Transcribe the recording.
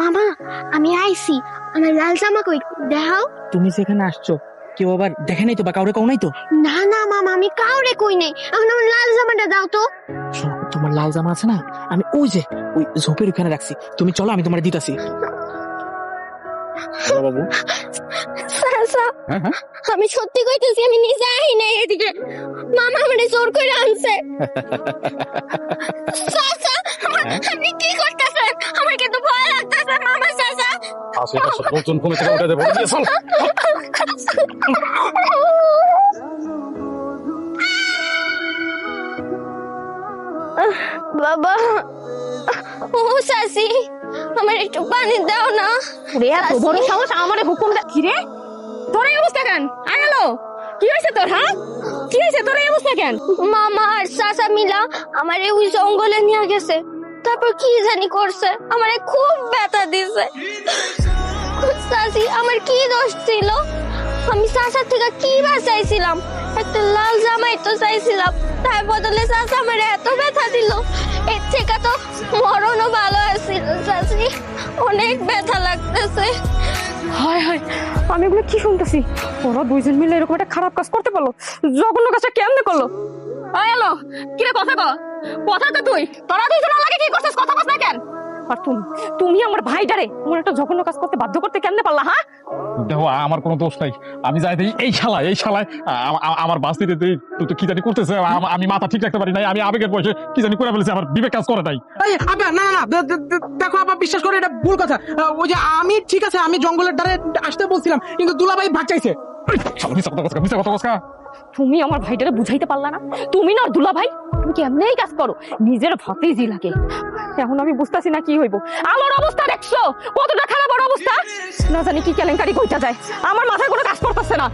মামা আমি আইছি, আমার লাল জামা কই দেখাও। তুমি যেখানে আসছো কেউ আবার দেখে নাই তো বা কাউরে কও নাই তো? না না মামা, আমি কাউরে কই নাই, এখন আমার লাল জামাটা দাও তো। শোনো, তোমার লাল জামা আছে না, আমি ওই যে ওই ঝোপের ওখানে রাখছি, তুমি চলো আমি তোমার দিতাছি। বাবু চাচা, হ্যাঁ হ্যাঁ আমি সত্যি কইতেছি, আমি নিজে আই নাই এদিকে, মামা আমারে জোর করে আনছে। চাচা আপনি কি করতেছেন? আমার কিন্তু ভয় লাগতেছে মামা। চাচা আশেপাশে লোকজন ফোনে থেকে উঠে দেবো চল। বাবা, ও চাচি, আমার একটু পানি দাও না। রে এত বড় সাহস আমারে হুকুম দে। কি রে তোর এই অবস্থা কেন? আয়ালো কি হয়েছে তোর? হ্যাঁ কি হয়েছে তোর এই অবস্থা কেন? মামা আর চাচা মিলা আমারে ওই জঙ্গলে নিয়ে গেছে, তারপর কি জানি করছে, আমারে খুব ব্যথা দিছে। চাচি আমার কি দোষ ছিল? আমি চাচার থেকে কি বা চাইছিলাম? একটা লাল জামাই তো চাইছিলাম, তার বদলে চাচা আমার এত ব্যথা দিল। এর থেকে তো মরণও ভালো আছিল। চাচি অনেক ব্যথা লাগতেছে। হায় হায়, আমি এগুলো কি শুনতেছি? ওরা দুইজন মিলে এরকম একটা খারাপ কাজ করতে পারলো? জঘন্য কাজটা কেমনে করলো? আয়ালো কি রে, কথা কর, কথা তো তুই। তোরা দুইজন লাগে কি করছিস, কথা বল না কেন? আর তুমি তুমি আমার ভাইটারে এমন একটা জঘন্য কাজ করতে বাধ্য করতে কেমনে পারলা? হ্যাঁ দেখো আমার কোনো দোষ নাই, আমি যাই দেখি এই শালায় আমার বাস্তিতে তুই তো কি জানি করতেছে, আমি মাথা ঠিক রাখতে পারি নাই, আমি আবেগের বয়সে কি জানি করে ফেলেছি, আমার বিবেক কাজ করে নাই। আবা না না দেখো আবার বিশ্বাস করে এটা ভুল কথা। ওই যে আমি ঠিক আছে, আমি জঙ্গলের ধারে আসতে বলছিলাম, কিন্তু দুলাভাই ভাগ চাইছে। মিথ্যা কথা কসকা। তুমি আমার ভাইটারে বুঝাইতে পারলা না? তুমি না দুলা ভাই, তুমি কেমনে এই কাজ করো? নিজের ভাতেই জি লাগে। এখন আমি বুঝতাছি না কি হইব। আলোর অবস্থা দেখছো কতটা খারাপ, ওর অবস্থা না জানি কি কেলেঙ্কারি কইটা যায়, আমার মাথায় কোনো কাজ করতেছে না।